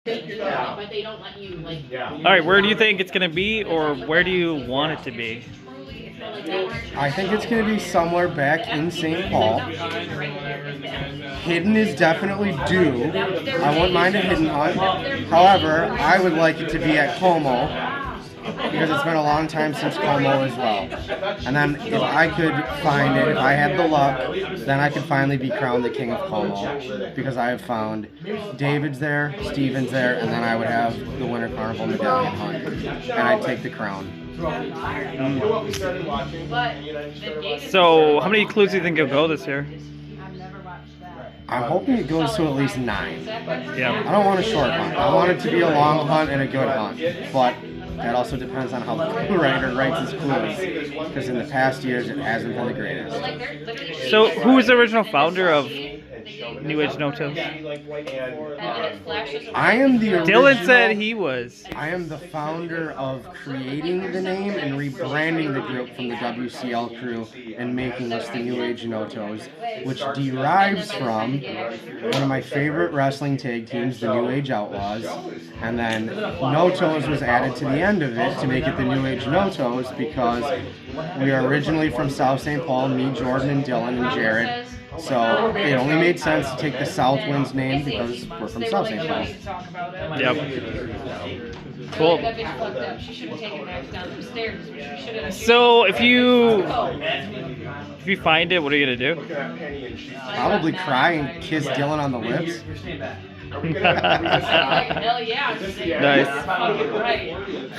but they don't let you like. All right, where do you think it's gonna be, or where do you want it to be? I think it's going to be somewhere back in St. Paul. Hidden is definitely due. I wouldn't mind a hidden hunt. However, I would like it to be at Como because it's been a long time since Como as well. And then if I could find it, if I had the luck, then I could finally be crowned the king of Como because I have found David's there, Steven's there, and then I would have the Winter Carnival medallion hunt, and I'd take the crown. So, how many clues do you think you'll go this year? I'm hoping it goes to at least 9. Yeah. I don't want a short hunt. I want it to be a long hunt and a good hunt. But that also depends on how the clue writer writes his clues. Because in the past years, it hasn't been the greatest. So, who was the original founder of New Age Notos? I am the original. Dylan said he was. I am the founder of creating the name and rebranding the group from the WCL crew and making us the New Age Notos, which derives from one of my favorite wrestling tag teams, the New Age Outlaws. And then Notos was added to the end of it to make it the New Age Notos because we are originally from South St. Paul, me, Jordan, and Dylan, and Jared. So it only made sense to take the Southwinds name because we're from South St. Paul. Yep. Cool. So if you find it, what are you gonna do? Probably cry and kiss Dylan on the lips. Nice.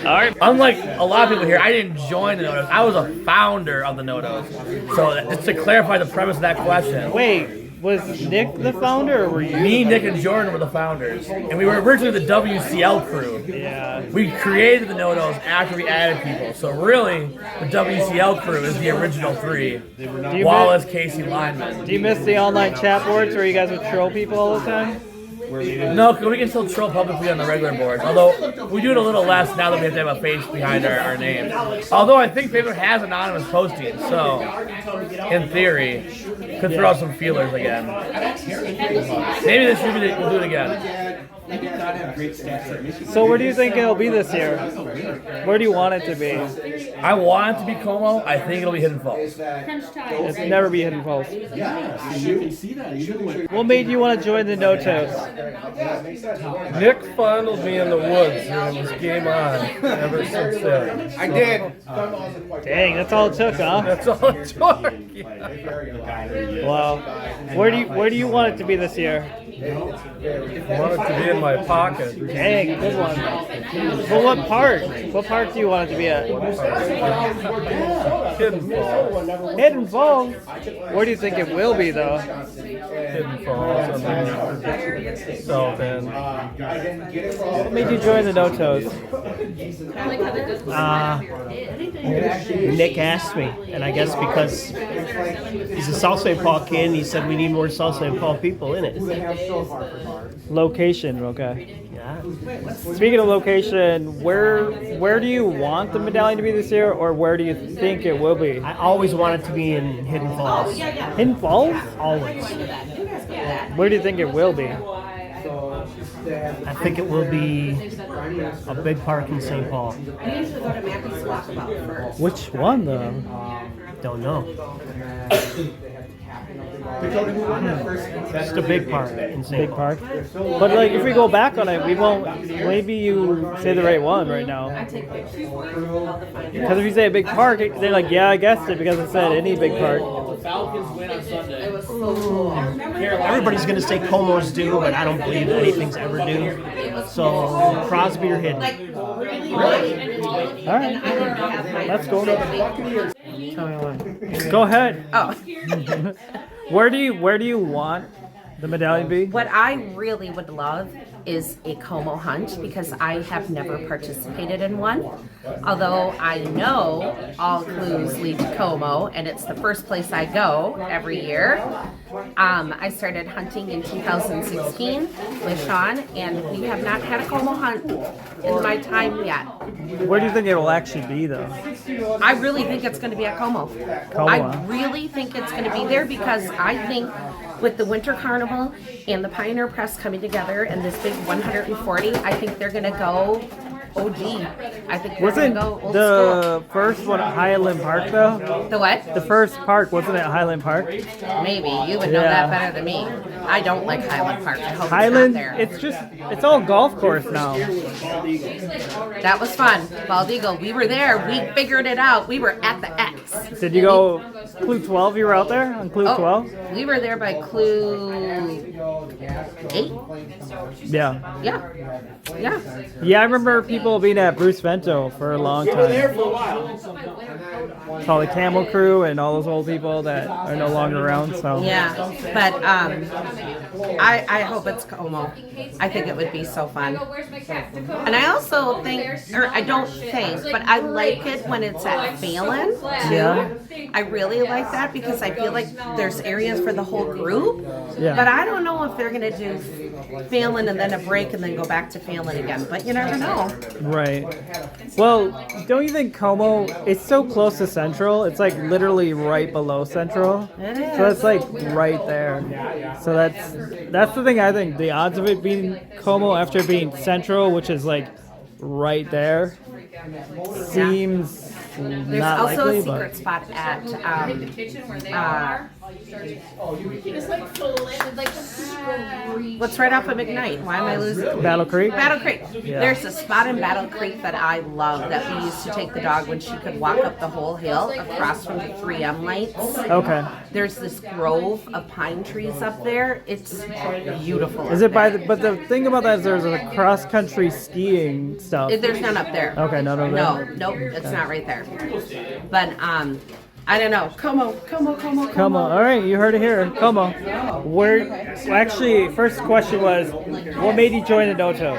All right. Unlike a lot of people here, I didn't join the Notos. I was a founder of the Notos. So just to clarify the premise of that question. Wait, was Nick the founder, or were you? Me, Nick, and Jordan were the founders. And we were originally the WCL crew. Yeah. We created the Notos after we added people. So really, the WCL crew is the original 3. Wallace, Casey, Lineman. Do you miss the online chat boards where you guys would troll people all the time? No, because we can still troll publicly on the regular boards. Although we do it a little less now that we have to have a face behind our name. Although I think Facebook has anonymous posting, so in theory, could throw out some feelers again. Maybe this year we'll do it again. So where do you think it'll be this year? Where do you want it to be? I want it to be Como. I think it'll be Hidden Falls. It's never be Hidden Falls. What made you want to join the Notos? Nick fondled me in the woods and it was game on ever since then. I did. Dang, that's all it took, huh? That's all it took. Wow. Where do you want it to be this year? I want it to be in my pocket. Dang, good one. But what part? What part do you want it to be at? Hidden Falls. Hidden Falls? Where do you think it will be, though? Hidden Falls. South End. What made you join the Notos? Nick asked me, and I guess because he's a South St. Paul kid, and he said we need more South St. Paul people in it. Location, okay. Yeah. Speaking of location, where do you want the medallion to be this year, or where do you think it will be? I always wanted to be in Hidden Falls. Hidden Falls? Always. Where do you think it will be? I think it will be a big park in St. Paul. Which one, though? Don't know. Just a big park in St. Big Paul. park? But, like, if we go back on it, we won't... Maybe you say the right one right now. Because if you say a big park, they're like, yeah, I guessed it because it said any big park. Falcons win on Sunday. Everybody's going to say Como's due, but I don't believe anything's ever due. So, Crosby or Hidden. All right. That's cool. Go ahead. Oh. Where do you want the medallion to be? What I really would love is a Como hunt because I have never participated in one. Although I know all clues lead to Como and it's the first place I go every year. I started hunting in 2016 with Sean and we have not had a Como hunt in my time yet. Where do you think it will actually be, though? I really think it's going to be at Como. Como, I huh? really think it's going to be there because I think with the Winter Carnival and the Pioneer Press coming together and this big 140, I think they're gonna go OG. I think they're Wasn't gonna go old the first one at Highland Park though? school. The what? The first park wasn't it Highland Park? Maybe you would know Yeah. that better than me. I don't like Highland Park. I hope Highland, it's not there. it's just it's all golf course now. That was fun. Bald Eagle, we were there. We figured it out. We were at the X. Did you go Clue 12? You were out there on Clue 12? We were there by Clue 8. Yeah. Yeah. Yeah. Yeah, I remember people being at Bruce Vento for a long time. All the Camel Crew and all those old people that are no longer around. So Yeah. But I hope it's Como. I think it would be so fun. And I also think, or I don't think, but I like it when it's at Phelan too. Yeah. I really like that because I feel like there's areas for the whole group. Yeah. But I don't know if they're gonna do Phelan and then a break and then go back to Phelan again. But you never know. right. Well, don't you think Como? It's so close to Central. It's like literally right below Central. It is. So it's like right there. So that's the thing. I think the odds of it being Como after being Central, which is like right there, seems There's not also likely. a secret spot at what's right off of McKnight. Why am I losing? But Battle Creek. Battle Creek. Yeah. There's a spot in Battle Creek that I love that we used to take the dog when she could walk up the whole hill across from the 3M lights. Okay. There's this grove of pine trees up there. It's beautiful. Is up it by there. the? But the thing about that is there's a cross country skiing stuff. There's none up there. Okay, none over No, there. nope, it's not right there. But I don't know. Como. Como. All right, you heard it here. Como. Where? Actually, first question was, what made you join the Notos?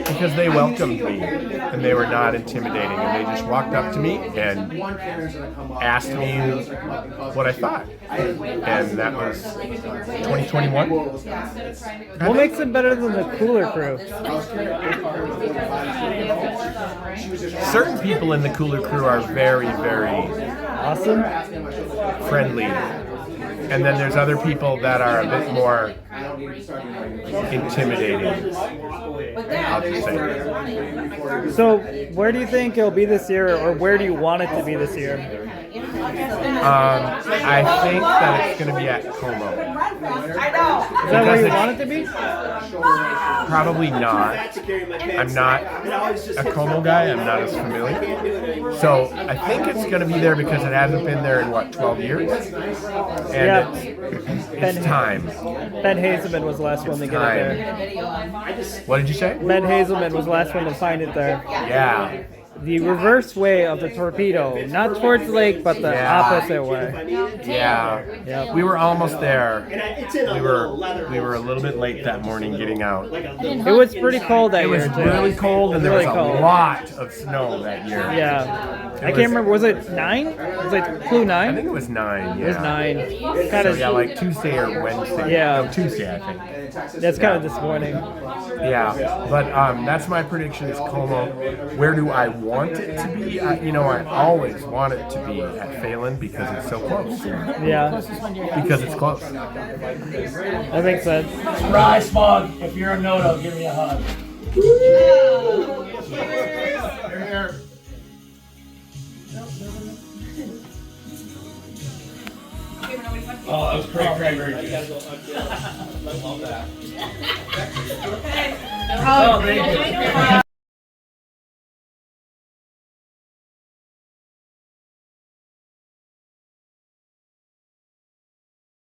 Because they welcomed me and they were not intimidating and they just walked up to me and asked me what I thought. And that was 2021. What makes it better than the Cooler Crew? Certain people in the Cooler Crew are very, very Awesome. friendly. And then there's other people that are a bit more intimidating. I'll just say. So, where do you think it'll be this year, or where do you want it to be this year? I think that it's going to be at Como. Is that where you want it to be? Probably not. I'm not a Como guy. I'm not as familiar. So I think it's going to be there because it hasn't been there in, 12 years? And Yeah. it's time. Ben Hazelman was the last one to get it there. What did you say? Ben Hazelman was the last one to find it there. Yeah. The reverse way of the torpedo, not towards the lake, but the Yeah. opposite way. Yeah. Yep. We were almost there. We were a little bit late that morning getting out. It was pretty cold that It was year too. really cold and there was Really a cold. lot of snow that year. Yeah. I can't remember. Was it 9? Was it Clue I 9? think it was 9. Yeah. It was 9. Kind So of. yeah, like Tuesday or Wednesday. Yeah. No, Tuesday, I think. That's kind of disappointing. Yeah, but that's my prediction is Como. Where do I want it to be? I always want it to be at Phelan because it's so close. Yeah, Because it's close. that makes sense. Rise, Fog. If you're a Noto, give me a hug. Oh, that was great. Oh, thank you.